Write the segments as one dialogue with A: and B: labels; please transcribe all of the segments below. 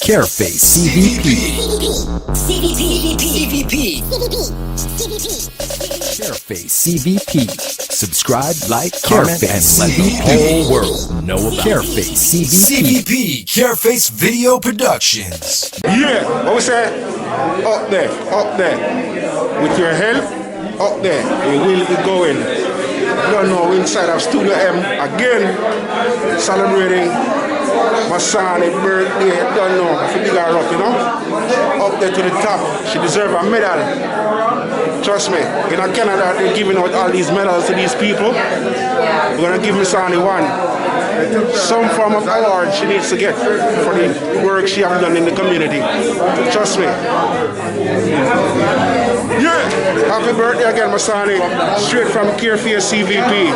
A: Careface CVP. Careface CVP. Subscribe, like, comment, and let the whole world know about Careface CVP.
B: Careface Video Productions.
C: Yeah, what we say? Up there. With your help, up there, we will be going. Don't know, inside of Studio M again, celebrating Masani birthday. Don't know, if you dig her up, you know. Up there to the top, she deserves a medal. Trust me, in Canada they're giving out all these medals to these people. We're gonna give Masani one. Some form of award she needs to get for the work she has done in the community. Trust me. Yeah! Happy birthday again, Masani. Straight from Careface CVP.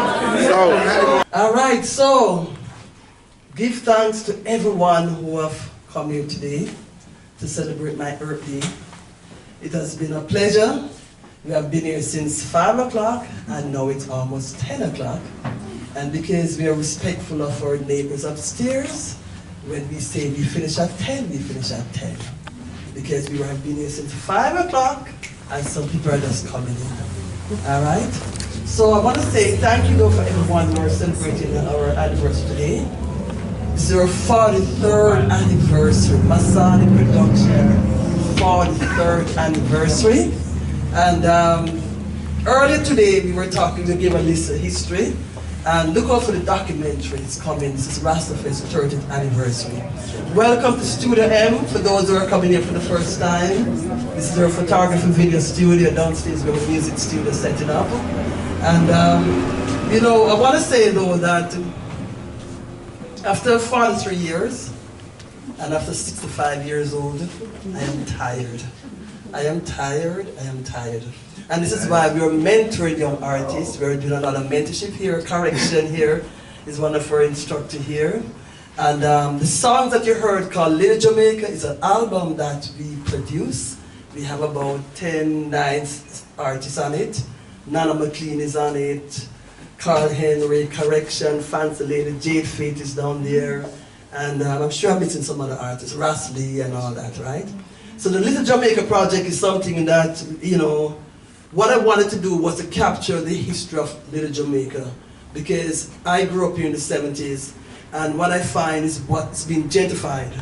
D: Alright, so give thanks to everyone who have come here today to celebrate my birthday. It has been a pleasure. We have been here since 5 o'clock and now it's almost 10 o'clock. And because we are respectful of our neighbors upstairs, when we say we finish at 10, we finish at 10. Because we have been here since 5 o'clock and some people are just coming in. Alright? So I want to say thank you though for everyone who are celebrating our anniversary today. This is our 43rd anniversary, Masani Productions 43rd anniversary. And earlier today we were talking to give a list of history. And look out for the documentary, it's coming. This is Rastafest 30th anniversary. Welcome to Studio M, for those who are coming here for the first time. This is our photography video studio, downstairs we have a music studio setting up. And you know, I want to say though that after 43 years, and after 65 years old, I am tired. I am tired. And this is why we are mentoring young artists. We're doing a lot of mentorship here. Correction here is one of our instructors here. And the songs that you heard called Little Jamaica is an album that we produce. We have about 10 nice artists on it. Nana McLean is on it. Carl Henry, Correction, Fancy Lady, Jade Fate is down there. And I'm sure I'm missing some other artists, Ras Lee and all that, right? So the Little Jamaica project is something that, you know, what I wanted to do was to capture the history of Little Jamaica, because I grew up here in the 70s, and what I find is what's been gentrified.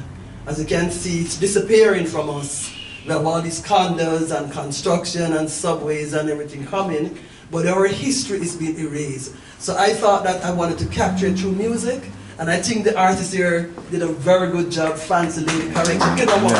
D: As you can see, it's disappearing from us. We have all these condos and construction and subways and everything coming, but our history is being erased. So I thought that I wanted to capture it through music, and I think the artists here did a very good job. Fancy Lady, Correction. Get on one.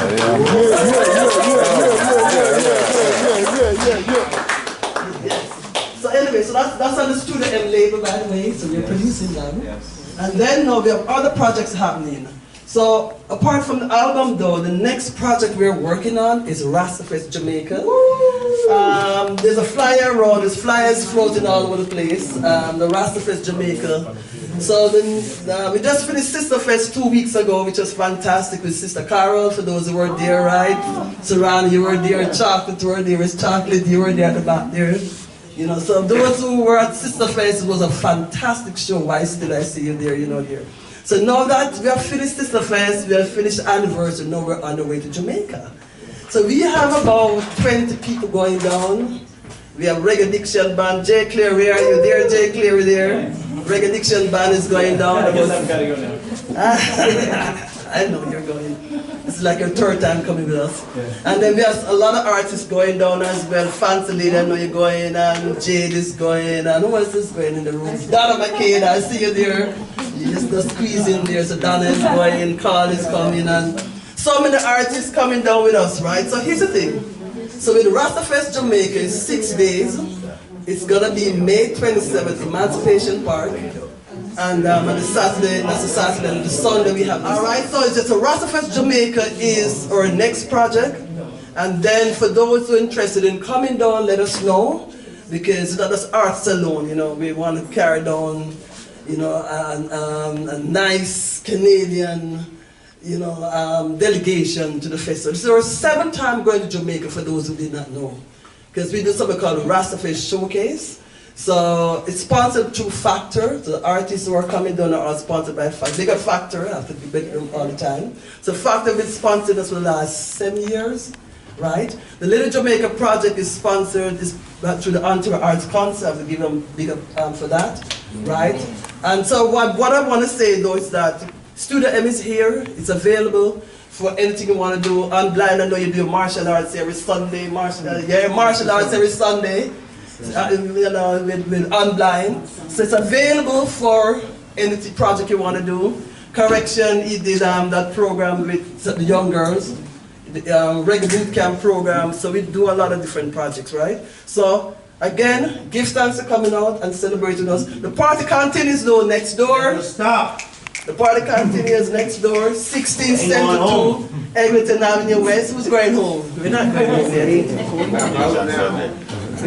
D: Yes. So anyway, so that's on the Studio M label, by the way, so we're producing them. Yes. And then now we have other projects happening. So apart from the album though, the next project we're working on is Rastafest Jamaica. There's a flyer around, there's flyers floating all over the place, the Rastafest Jamaica. So then we just finished Sistahfest 2 weeks ago, which was fantastic with Sister Carol, for those who were there, right? Saran, you were there, Chocolate, you were there, Miss Chocolate, you were there at the back there. You know, so those who were at Sistahfest, it was a fantastic show. Why still I see you there, you know, there. So now that we have finished Sistahfest, we have finished the anniversary, now we're on the way to Jamaica. So we have about 20 people going down. We have Reggae Diction Band. Jay Clear, where are you there? Jay Clear there. Reggae Diction Band is going down.
E: I guess I've got to go now.
D: I know you're going. It's like your third time coming with us. Yeah. And then we have a lot of artists going down as well. Fancy Lady, I know you're going, and Jade is going, and who else is going in the room? Donna McCain, I see you there. You just squeeze in there. So Donna is going, Carl is coming, and so many artists coming down with us, right? So here's the thing. So with Rastafest Jamaica, it's 6 days. It's gonna be May 27th, Emancipation Park. And on the Saturday, that's the Saturday, and the Sunday we have. Alright, so it's just a Rastafest Jamaica is our next project. And then for those who are interested in coming down, let us know. Because it's not just arts alone, you know, we want to carry down, you know, a nice Canadian, you know, delegation to the festival. This is our 7th time going to Jamaica, for those who did not know. Because we do something called Rastafari Showcase. So it's sponsored through Factor. The artists who are coming down are all sponsored by Factor. Bigger Factor, I have to be big them all the time. So Factor has been sponsored us for the last 7 years, right? The Little Jamaica project is sponsored through the Ontario Arts Council. I have to give them big up for that, right? And so what I want to say though is that Studio M is here. It's available for anything you want to do. On Blind, I know you do martial arts every Sunday. Martial arts every Sunday. You know, with Unblind. So it's available for any project you want to do. Correction, he did that program with the young girls, the Reggae boot camp program. So we do a lot of different projects, right? So again, give thanks for coming out and celebrating us. The party continues though next door. Stop. The party continues next door, 1672 Eglinton Avenue West. Who's going home? We're not going home yet.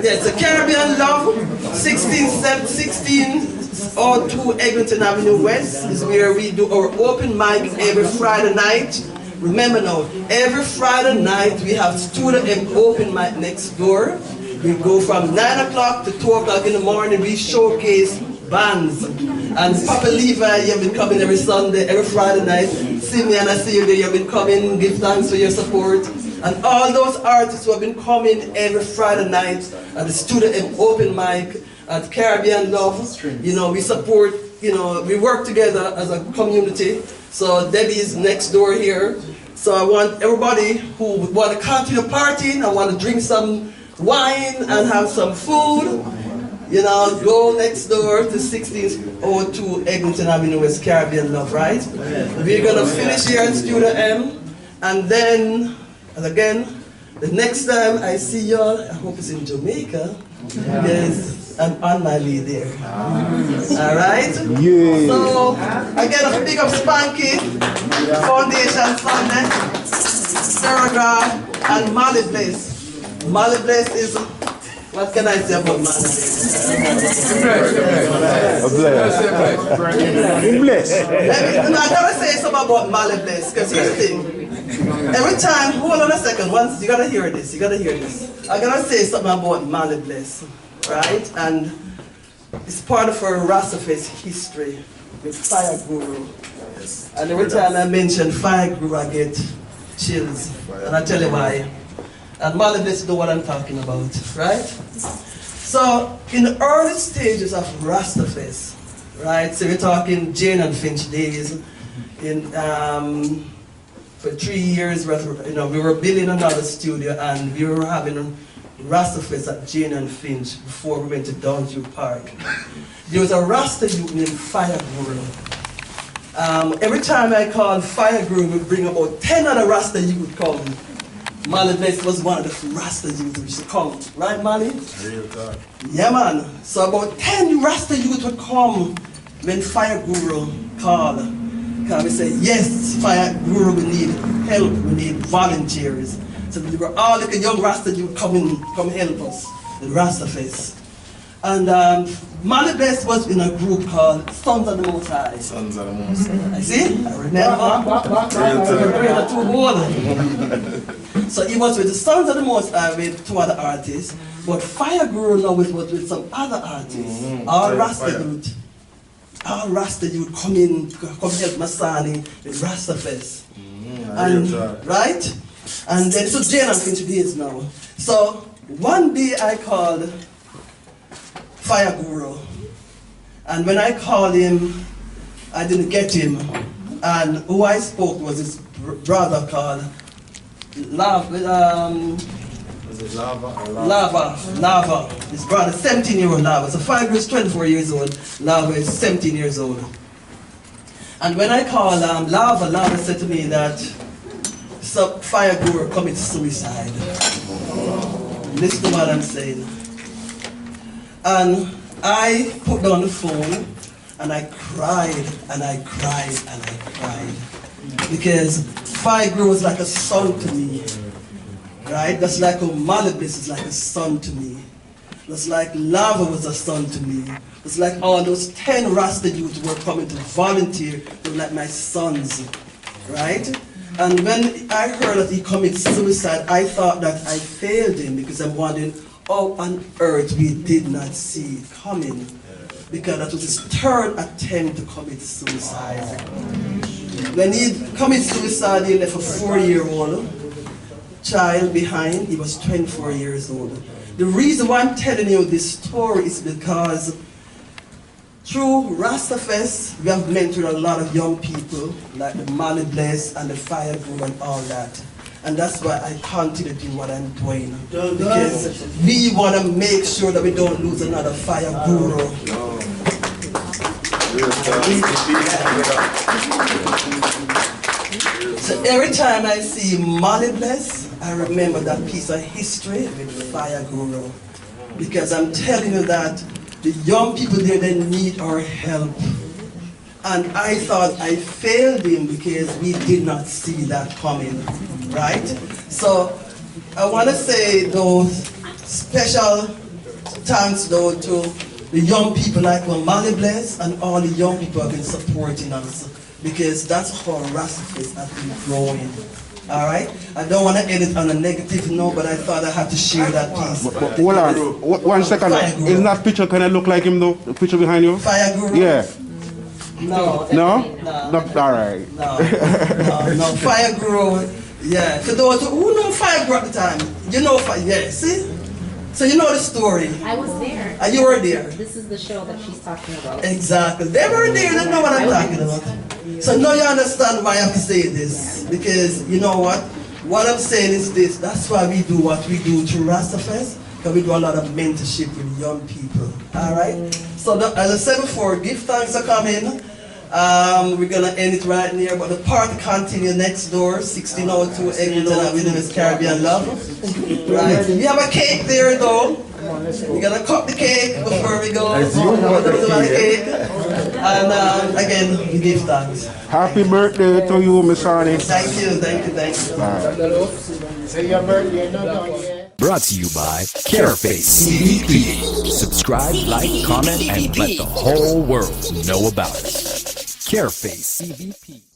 D: Yes, the Caribbean Love, 1602 Eglinton Avenue West is where we do our open mic every Friday night. Remember now, every Friday night we have Studio M open mic next door. We go from 9 o'clock to 2 o'clock in the morning. We showcase bands. And Papa Levi, you've been coming every Sunday, every Friday night. Simeon, I see you there, you've been coming, give thanks for your support. And all those artists who have been coming every Friday night at the Studio M open mic, at Caribbean Love, you know, we support, you know, we work together as a community. So Debbie is next door here. So I want everybody who would want to continue partying, I want to drink some wine and have some food, you know, go next door to 1602 Eglinton Avenue West, Caribbean Love, right? We're going to finish here at Studio M, and then, and again, the next time I see y'all, I hope it's in Jamaica, because I'm on my lead there. All right? Yeah. So, again, a big up Spanky, Foundation Sunday, Sarah and Molly Bliss. Molly Bliss is, what can I say about Molly Bliss? I gotta say something about Molly Bliss, because here's the thing. Every time, hold on a second, once you gotta hear this, I gotta say something about Molly Bliss, right? And it's part of our Rastafest history with Fire Guru. And every time I mention Fire Guru, I get chills, and I tell you why. And Molly Bliss know what I'm talking about, right? So, in the early stages of Rastafest, right? So we're talking Jane and Finch days. For 3 years, you know, we were building another studio, and we were having Rastafest at Jane and Finch before we went to Downview Park. There was a Rasta youth named Fire Guru. Every time I called Fire Guru, we bring about 10 other Rasta youth come. Molly Bliss was one of the Rasta youth which would come. Right, Molly? Real God. Yeah, man. So about 10 Rasta youth would come when Fire Guru called. Because we say, yes, Fire Guru, we need help, we need volunteers. So we were all like a young Rasta youth come help us at Rastafest. And Molly Bliss was in a group called Sons of the Most High. Sons of the Most High. I see? I remember. So he was with the Sons of the Most High with 2 other artists, but Fire Guru now was with some other artists. All Rasta youth. All Rasta youth come help Masani with Rastafest. And right? And then so Jane and Finch days now. So one day I called Fire Guru, and when I called him, I didn't get him, and who I spoke was his brother called Lava. Was it Lava or Lava? Lava. His brother, 17-year-old Lava. So Fire Guru is 24 years old, Lava is 17 years old. And when I called Lava, Lava said to me that Fire Guru committed suicide. Listen to what I'm saying. And I put down the phone, and I cried, and I cried, and I cried. Because Fire Guru was like a son to me, right? That's like Molly Bliss is like a son to me. That's like Lava was a son to me. It's like all those 10 Rasta youth who were coming to volunteer, they were like my sons, right? And when I heard that he committed suicide, I thought that I failed him, because I'm wondering, how on earth we did not see it coming, because that was his third attempt to commit suicide. When he committed suicide, he left a 4-year-old child behind. He was 24 years old. The reason why I'm telling you this story is because through Rastafest, we have mentored a lot of young people, like the Mali Bless and the Fire Group and all that. And that's why I continue doing what I'm doing. Because we want to make sure that we don't lose another fire guru. So every time I see Mali Bless, I remember that piece of history with Fire Guru. Because I'm telling you that the young people there, they need our help. And I thought I failed him because we did not see that coming, right? So I want to say those special thanks though to the young people like Mali Bless and all the young people have been supporting us, because that's how Rastafest has been growing. All right? I don't want to end it on a negative note, but I thought I had to share that piece.
C: Hold on, 1 second. Isn't that picture kind of look like him though? The picture behind you?
D: Fire Guru?
C: Yeah.
D: No.
C: No?
D: No.
C: No, all right.
D: No. Fire Guru, yeah. For those who know Fire Guru at the time, you know Fire, yeah, see? So you know the story.
E: I was there.
D: You were there.
E: This is the show that she's talking about.
D: Exactly. They were there, they know what I'm talking about. So now you understand why I have to say this. Because you know what? What I'm saying is this. That's why we do what we do through Rastafest. Because we do a lot of mentorship with young people. Alright? So as I said before, give thanks for coming. We're going to end it right here, but the party continue next door, 1602 Eglinton, with Miss Caribbean Love. Right. We have a cake there though. We're going to cut the cake before we go. And again, we give thanks.
C: Happy birthday to you, Masani.
D: Thank you, thank you, thank you.
F: Say your birthday, not done yet.
A: Brought to you by Careface CVP. Subscribe, like, comment, and let the whole world know about us. Careface CVP.